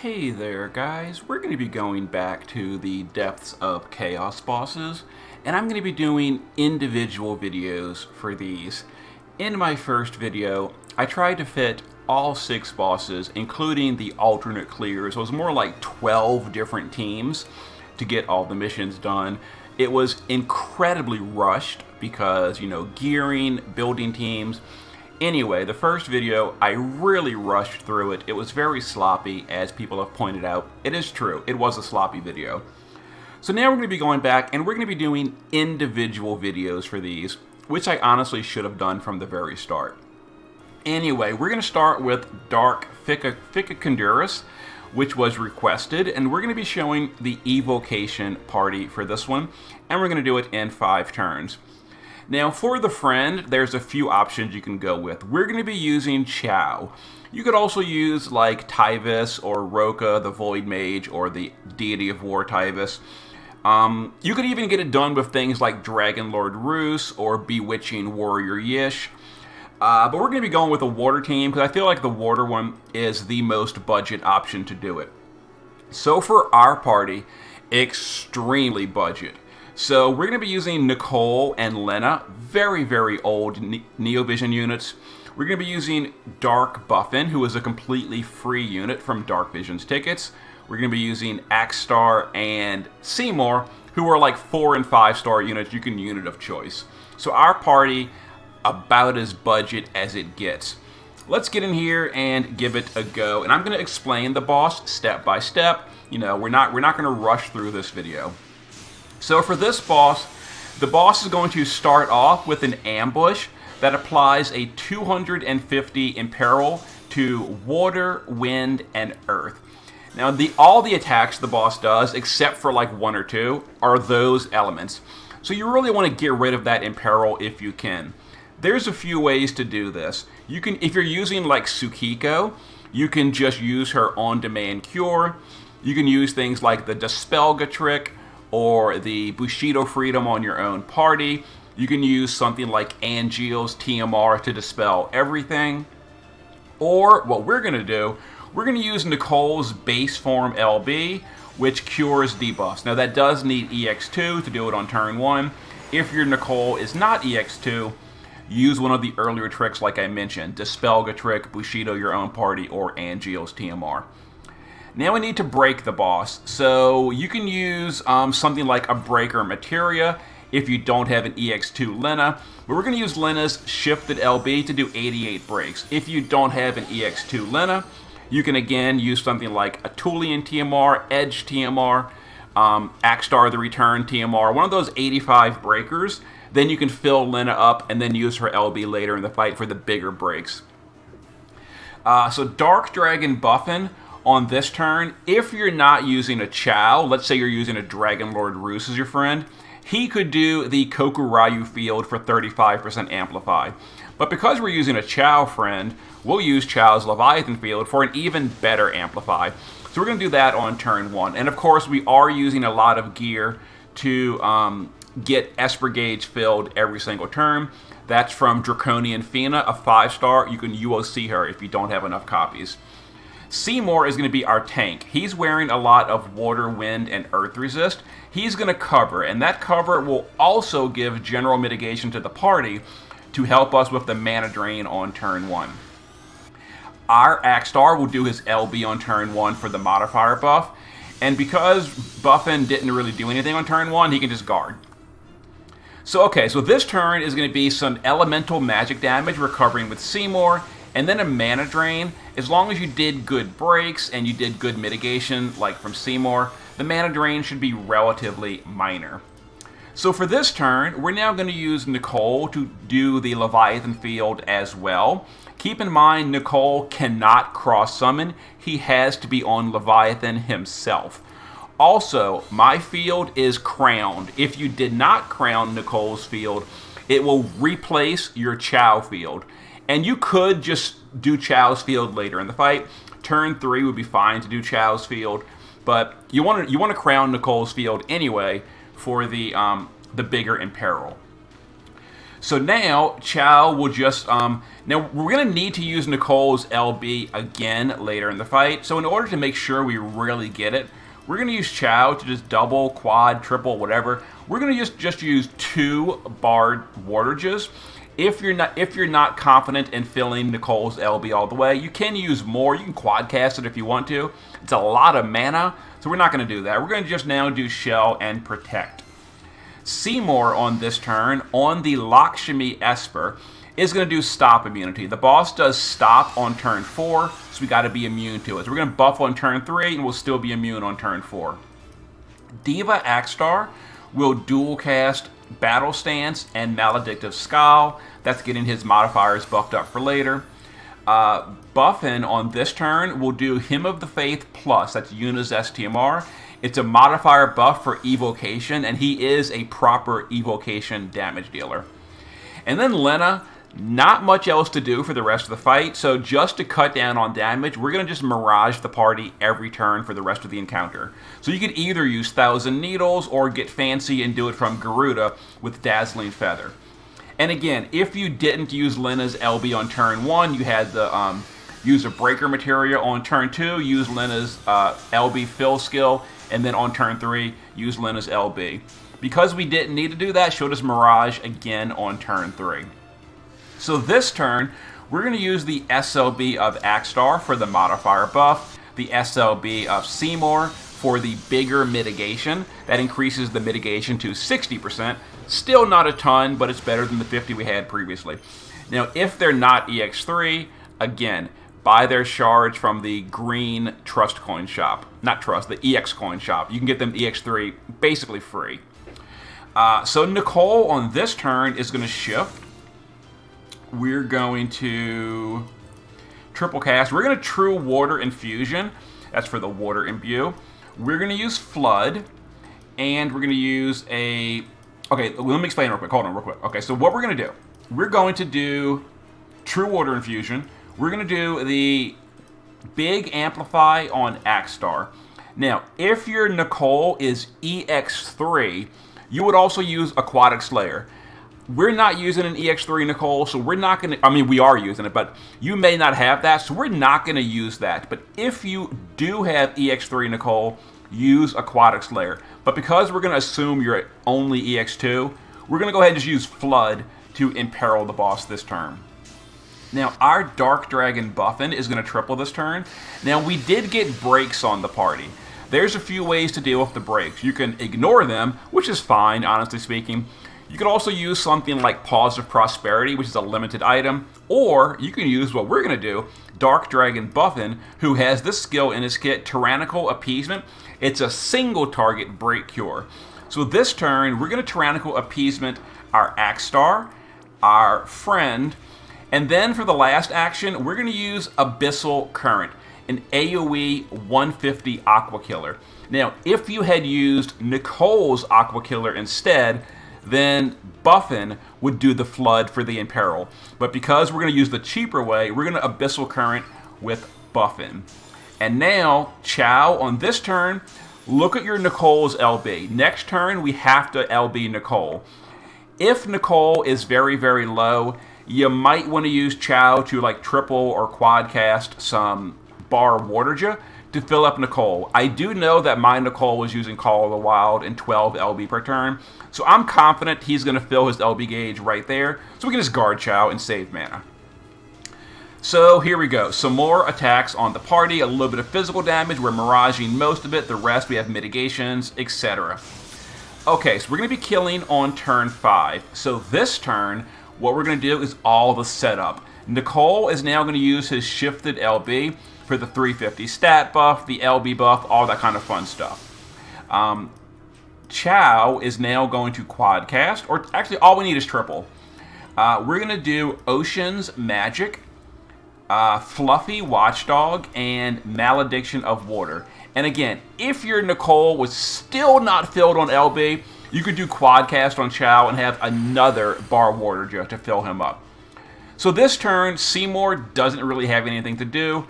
Hey there guys, we're going to be going back to the depths of chaos bosses, and I'm going to be doing individual videos for these. In my first video, I tried to fit all 6 bosses, including the alternate clears. It was more like 12 different teams to get all the missions done. It was incredibly rushed because, gearing, building teams. Anyway, the first video, I really rushed through it. It was very sloppy, as people have pointed out. It is true, it was a sloppy video. So now we're going to be going back and we're going to be doing individual videos for these, which I honestly should have done from the very start. Anyway, we're going to start with Dark Phycodurus, which was requested, and we're going to be showing the Evocation party for this one, and we're going to do it in 5 turns. Now, for the friend, there's a few options you can go with. We're going to be using Chow. You could also use like Tyvis or Roka, the Void Mage, or the Deity of War Tyvis. You could even get it done with things like Dragon Lord Roos or Bewitching Warrior Yish. But we're going to be going with a water team because I feel like the water one is the most budget option to do it. So for our party, extremely budget. So we're going to be using Nicole and Lena, very, very old Neovision units. We're going to be using Dark Buffin, who is a completely free unit from Dark Vision's tickets. We're going to be using Axstar and Seymour, who are like 4 and 5 star units. You can unit of choice. So our party, about as budget as it gets. Let's get in here and give it a go. And I'm going to explain the boss step by step. We're not going to rush through this video. So for this boss, the boss is going to start off with an ambush that applies a 250 imperil to water, wind, and earth. Now, all the attacks the boss does, except for like 1 or 2, are those elements. So you really want to get rid of that imperil if you can. There's a few ways to do this. You can, if you're using like Tsukiko, you can just use her on-demand cure. You can use things like the Dispelga trick, or the Bushido Freedom on your own party. You can use something like Angeal's TMR to dispel everything. Or what we're going to do, we're going to use Nicole's base form LB, which cures debuffs. Now that does need EX2 to do it on turn 1. If your Nicole is not EX2, use one of the earlier tricks like I mentioned, Dispelga trick, Bushido your own party, or Angeal's TMR. Now we need to break the boss, so you can use something like a Breaker Materia if you don't have an EX2 Lena, but we're going to use Lena's Shifted LB to do 88 breaks. If you don't have an EX2 Lena, you can again use something like a Tulian TMR, Edge TMR, Axstar the Return TMR, one of those 85 breakers. Then you can fill Lena up and then use her LB later in the fight for the bigger breaks. So Dark Dragon Buffin on this turn, if you're not using a Chow, let's say you're using a Dragon Lord Roos as your friend, he could do the Kokuryu field for 35% amplify. But because we're using a Chow friend, we'll use Chow's Leviathan field for an even better amplify. So we're going to do that on turn 1. And of course, we are using a lot of gear to get Esper Gauge filled every single turn. That's from Draconian Fina, a 5 star. You can UOC her if you don't have enough copies. Seymour is going to be our tank. He's wearing a lot of water, wind, and earth resist. He's going to cover, and that cover will also give general mitigation to the party to help us with the mana drain on turn 1. Our Axstar will do his LB on turn 1 for the modifier buff, and because Buffin didn't really do anything on turn 1, he can just guard. So this turn is going to be some elemental magic damage recovering with Seymour, and then a mana drain. As long as you did good breaks and you did good mitigation, like from Seymour, the mana drain should be relatively minor. So for this turn, we're now going to use Nicole to do the Leviathan field as well. Keep in mind, Nicole cannot cross-summon. He has to be on Leviathan himself. Also, my field is crowned. If you did not crown Nicole's field, it will replace your Chow field. And you could just do Chow's field later in the fight. Turn 3 would be fine to do Chow's field, but you want to crown Nicole's field anyway for the bigger imperil. So now Chow will just now we're gonna need to use Nicole's LB again later in the fight. So in order to make sure we really get it, we're gonna use Chow to just double, quad, triple, whatever. We're gonna just use 2 barred wardages. If you're not confident in filling Nicole's LB all the way, you can use more. You can quadcast it if you want to. It's a lot of mana, so we're not gonna do that. We're gonna just now do Shell and Protect. Seymour on this turn, on the Lakshmi Esper, is going to do Stop immunity. The boss does Stop on turn 4, so we got to be immune to it. So we're going to buff on turn 3, and we'll still be immune on turn 4. Diva Axstar will dual cast Battle Stance and Maledictive Scowl. That's getting his modifiers buffed up for later. Buffin on this turn will do Hymn of the Faith Plus. That's Yuna's STMR. It's a modifier buff for Evocation, and he is a proper Evocation damage dealer. And then Lena, not much else to do for the rest of the fight, so just to cut down on damage, we're going to just Mirage the party every turn for the rest of the encounter. So you could either use Thousand Needles or get fancy and do it from Garuda with Dazzling Feather. And again, if you didn't use Lena's LB on turn 1, you had the use a Breaker Materia on turn 2, use Lena's LB fill skill, and then on turn 3, use Lena's LB. Because we didn't need to do that, she'll just Mirage again on turn 3. So this turn, we're going to use the SLB of Axstar for the modifier buff, the SLB of Seymour for the bigger mitigation. That increases the mitigation to 60%. Still not a ton, but it's better than the 50 we had previously. Now, if they're not EX3, again, buy their shards from the green Trust Coin shop. Not Trust, the EX Coin shop. You can get them EX3 basically free. So Nicole on this turn is going to shift. We're going to triple cast. We're going to True Water Infusion. That's for the Water Imbue. We're going to use Flood. And we're going to use a... Okay, let me explain real quick. Hold on real quick. Okay, so what we're going to do. We're going to do True Water Infusion. We're going to do the Big Amplify on Axstar. Now, if your Nicole is EX3, you would also use Aquatic Slayer. We're not using an EX3 Nicole, so we're not going to... I mean, we are using it, but you may not have that, so we're not going to use that. But if you do have EX3 Nicole, use Aquatic Slayer. But because we're going to assume you're only EX2, we're going to go ahead and just use Flood to imperil the boss this turn. Now, our Dark Dragon Buffin is going to triple this turn. Now, we did get breaks on the party. There's a few ways to deal with the breaks. You can ignore them, which is fine, honestly speaking. You could also use something like Paws of Prosperity, which is a limited item. Or you can use what we're going to do, Dark Dragon Buffin, who has this skill in his kit, Tyrannical Appeasement. It's a single target break cure. So this turn, we're going to Tyrannical Appeasement our Axstar, our friend, and then for the last action, we're going to use Abyssal Current, an AoE 150 Aqua Killer. Now, if you had used Nicole's Aqua Killer instead, then Buffin would do the Flood for the Imperil. But because we're going to use the cheaper way, we're going to Abyssal Current with Buffin. And now, Chow, on this turn, look at your Nicole's LB. Next turn, we have to LB Nicole. If Nicole is very, very low, you might want to use Chow to like triple or quad cast some Bar Warderja to fill up Nicole. I do know that my Nicole was using Call of the Wild and 12 LB per turn, so I'm confident he's going to fill his LB gauge right there, so we can just guard Chow and save mana. So here we go. Some more attacks on the party, a little bit of physical damage. We're miraging most of it. The rest we have mitigations, etc. Okay, so we're going to be killing on turn 5. So this turn, what we're going to do is all the setup. Nicole is now going to use his shifted LB for the 350 stat buff, the LB buff, all that kind of fun stuff. Chow is now going to quad cast, or actually all we need is triple. We're going to do Ocean's Magic, Fluffy Watchdog, and Malediction of Water. And again, if your Nicole was still not filled on LB, you could do Quadcast on Chow and have another Bar Warderja to fill him up. So this turn, Seymour doesn't really have anything to do.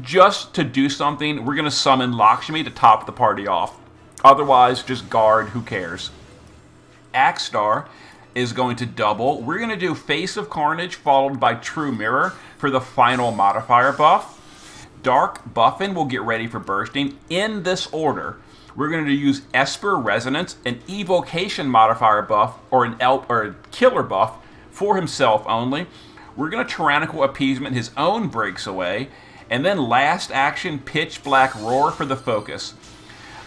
Just to do something, we're going to summon Lakshmi to top the party off. Otherwise, just guard, who cares. Axstar is going to double. We're going to do Face of Carnage followed by True Mirror for the final modifier buff. Dark Buffin will get ready for bursting. In this order, we're going to use Esper Resonance, an Evocation modifier buff, or a killer buff for himself only. We're going to Tyrannical Appeasement his own breaks away. And then last action, Pitch Black Roar for the focus.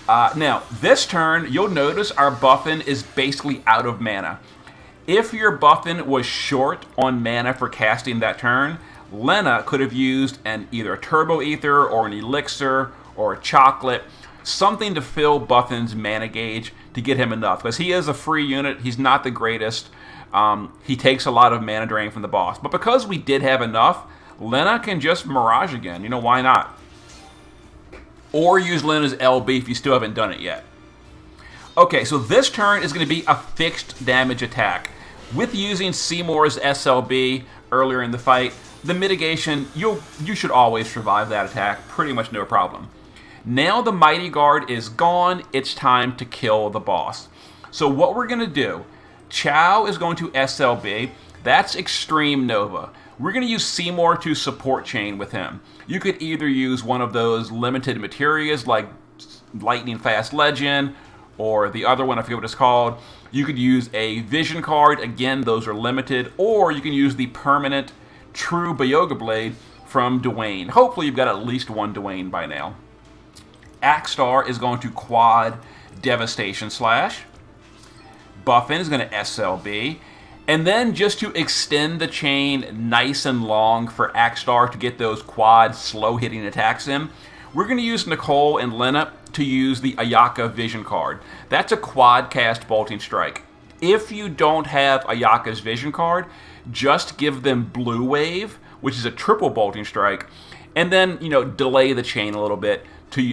Now, this turn, you'll notice our Buffin is basically out of mana. If your Buffin was short on mana for casting that turn, Lena could have used either a Turbo Ether or an Elixir or a Chocolate, something to fill Buffin's mana gauge to get him enough. Because he is a free unit, he's not the greatest. He takes a lot of mana drain from the boss. But because we did have enough, Lena can just Mirage again. You know, why not? Or use Lena's LB if you still haven't done it yet. Okay, so this turn is going to be a fixed damage attack. With using Seymour's SLB earlier in the fight, the mitigation, you should always survive that attack, pretty much no problem. Now the Mighty Guard is gone, it's time to kill the boss. So what we're going to do, Chow is going to SLB, that's Extreme Nova. We're going to use Seymour to support chain with him. You could either use one of those limited materias like Lightning Fast Legend, or the other one, I forget what it's called. You could use a Vision card, again, those are limited, or you can use the permanent True Byoga Blade from Dwayne. Hopefully you've got at least one Dwayne by now. Axstar is going to quad Devastation Slash. Buffin is going to SLB. And then just to extend the chain nice and long for Axstar to get those quad slow-hitting attacks in, we're going to use Nicole and Lena to use the Ayaka Vision card. That's a quad cast Bolting Strike. If you don't have Ayaka's Vision card, just give them Blue Wave, which is a triple Bolting Strike, and then, delay the chain a little bit,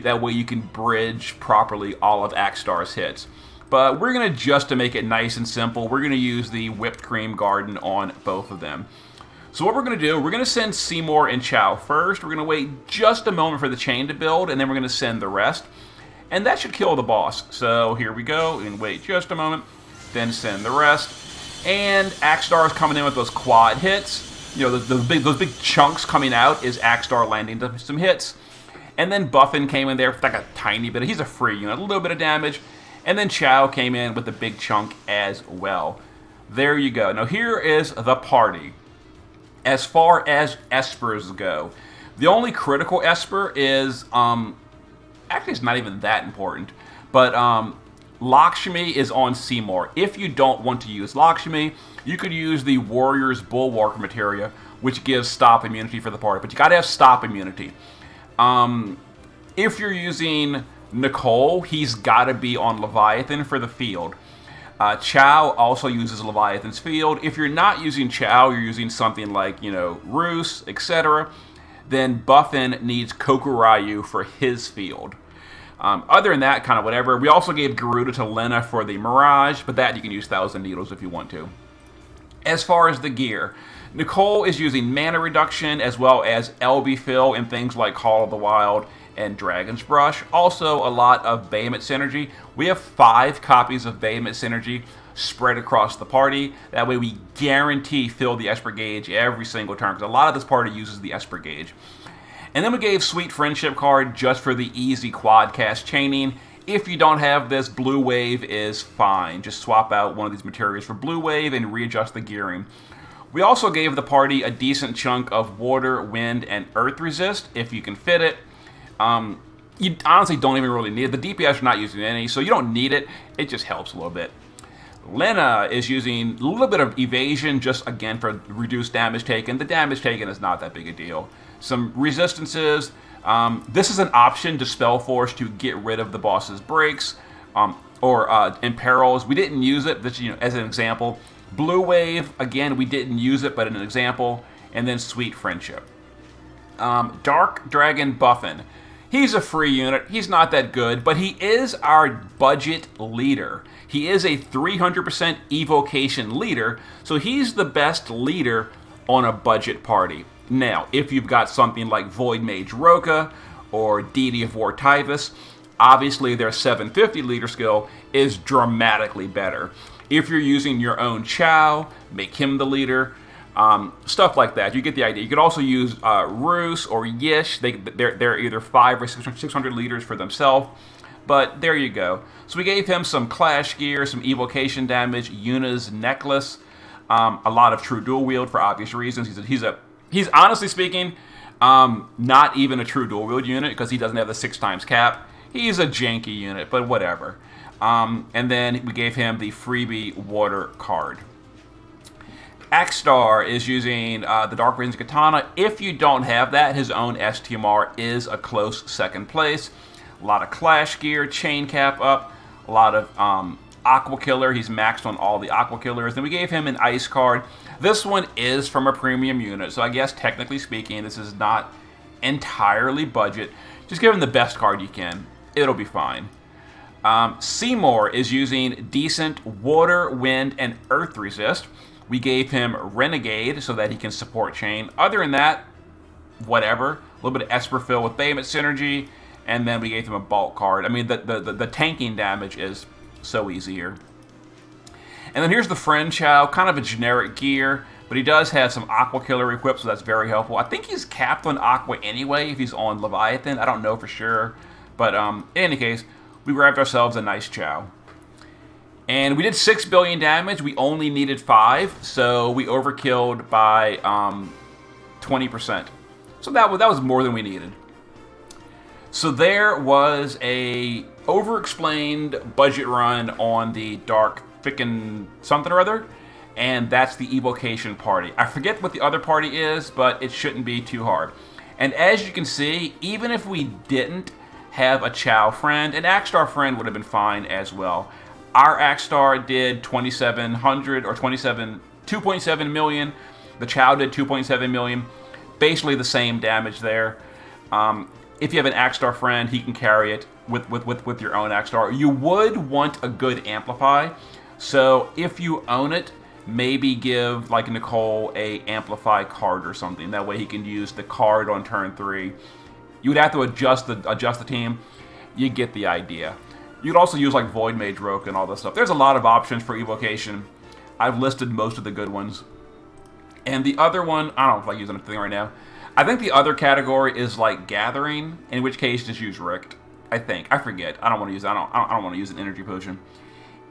that way you can bridge properly all of Axstar's hits. But we're going to make it nice and simple, we're going to use the Whipped Cream Garden on both of them. So what we're going to do, we're going to send Seymour and Chow first. We're going to wait just a moment for the chain to build, and then we're going to send the rest. And that should kill the boss. So here we go, and wait just a moment, then send the rest. And Axstar is coming in with those quad hits. Those big chunks coming out is Axstar landing some hits. And then Buffin came in there with like a tiny bit. He's a free unit, a little bit of damage. And then Chow came in with a big chunk as well. There you go. Now here is the party. As far as Espers go, the only critical Esper is, actually it's not even that important, but Lakshmi is on Seymour. If you don't want to use Lakshmi, you could use the Warrior's Bulwark materia, which gives stop immunity for the party, but you gotta have stop immunity. If you're using Nicole, he's gotta be on Leviathan for the field. Chow also uses Leviathan's field. If you're not using Chow, you're using something like, Roos, etc., then Buffin needs Kokurayu for his field. Other than that, kind of whatever. We also gave Garuda to Lena for the Mirage, but that you can use Thousand Needles if you want to. As far as the gear, Nicole is using mana reduction as well as LB fill in things like Call of the Wild and Dragon's Brush. Also a lot of Behemoth Synergy. We have 5 copies of Behemoth Synergy spread across the party. That way we guarantee fill the Esper gauge every single turn, because a lot of this party uses the Esper gauge. And then we gave Sweet Friendship card just for the easy quad cast chaining. If you don't have this, Blue Wave is fine. Just swap out one of these materials for Blue Wave and readjust the gearing. We also gave the party a decent chunk of Water, Wind, and Earth Resist, if you can fit it. You honestly don't even really need it. The DPS are not using any, so you don't need it. It just helps a little bit. Lena is using a little bit of Evasion, just again for reduced damage taken. The damage taken is not that big a deal. Some resistances. This is an option to Spellforce to get rid of the boss's breaks or imperils. We didn't use it, but, as an example. Blue Wave, again, we didn't use it, but an example. And then Sweet Friendship. Dark Dragon Buffin. He's a free unit. He's not that good, but he is our budget leader. He is a 300% evocation leader, so he's the best leader on a budget party. Now, if you've got something like Void Mage Roka or Deity of War Typhus, obviously their 750 leader skill is dramatically better. If you're using your own Chow, make him the leader. Stuff like that. You get the idea. You could also use Roos or Yish. They're either 5 or 600 liters for themselves. But there you go. So we gave him some Clash gear, some Evocation damage, Yuna's necklace, a lot of true dual wield for obvious reasons. He's honestly speaking, not even a true dual wield unit because he doesn't have the 6 times cap. He's a janky unit, but whatever. And then we gave him the freebie water card. Axstar is using the Dark Radiance Katana. If you don't have that, his own STMR is a close second place. A lot of Clash gear, chain cap up, a lot of Aqua Killer. He's maxed on all the Aqua Killers. Then we gave him an Ice card. This one is from a premium unit, so I guess technically speaking, this is not entirely budget. Just give him the best card you can. It'll be fine. Seymour is using decent water, wind, and earth resist. We gave him Renegade so that he can support chain. Other than that, whatever. A little bit of Esper Fill with Behemoth synergy. And then we gave him a bulk card. I mean, the tanking damage is so easy here. And then here's the Friend Chow, kind of a generic gear, but he does have some Aqua Killer equipped, so that's very helpful. I think he's capped on Aqua anyway if he's on Leviathan. I don't know for sure. But in any case, we grabbed ourselves a nice Chow. And we did 6 billion damage. We only needed 5, so we overkilled by 20%. So that was more than we needed. So there was a Overexplained budget run on the Dark Fickin something or other, and that's the Evocation party. I forget what the other party is, but it shouldn't be too hard. And as you can see, even if we didn't have a Chow friend, an Axstar friend would have been fine as well. Our Axstar did 2,700 or 2.7 million. The Chow did 2.7 million. Basically the same damage there. If you have an Axstar friend, he can carry it with your own Axstar. You would want a good Amplify. So if you own it, maybe give, like Nicole, a Amplify card or something. That way he can use the card on turn 3. You would have to adjust the team. You get the idea. You could also use like Void Mage Roke and all this stuff. There's a lot of options for Evocation. I've listed most of the good ones. And the other one, I don't know if I use anything right now. I think the other category is like Gathering, in which case just use Richt. I think. I forget. I don't want to use. I don't want to use an energy potion.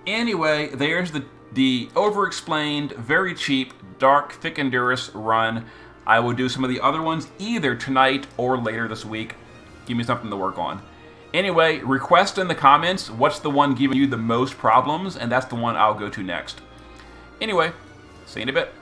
Anyway, there's the Overexplained, very cheap Dark Phycodurus run. I will do some of the other ones either tonight or later this week. Give me something to work on. Anyway, request in the comments what's the one giving you the most problems, and that's the one I'll go to next. Anyway, see you in a bit.